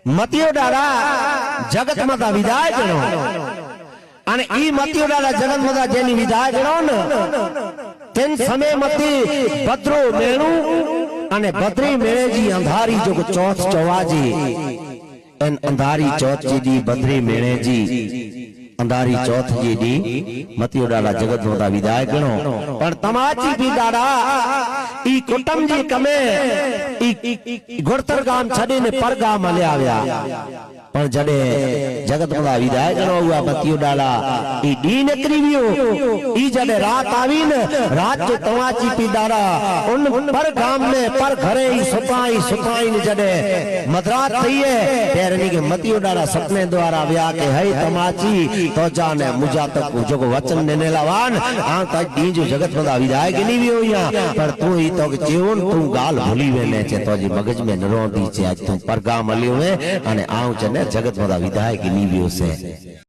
मतियोडाला जगत माता विदाय गणो અને ઈ મતિયોડાલા જગત માતા જેની વિદાય ગણો ને તેન સમય મતિ ભદ્રો મેણું અને ભદ્રી મેળેજી અંધારી જો ચોથ ચવાજી એન અંધારી ચોથ જી ભદ્રી મેળેજી अंधारी चौथ जी दी मतियोडाला जगत माता विदाय गणो पण तमाची भी दादा ई कुटुंब जी कमे ई गुड़तर गाम छडीने परगाम हले आव्या पण जडे जगत माता विदाय गणो हुआ मतियोडाला ई डी निकरी वियो ई जडे रात आवी ने रात जो तमाची भी दादा उन पर गाम में पर घरे ई सुपाई ने जडे मदरात थई है तेरनी के मतियोडाला सपने द्वारा व्या के है तमाची तो जाने मुझा तक जो वचन देने लावान आ तक दी जो जगत माता विदाय गिनी भी होया पर तू ही तो जीवन तू गाल भूली वेने छे तो जी मगज में न रोंदी छे आज तू परगाम हलियो है अने आऊ छे ने जगत माता विदाय गिनी भी होसे।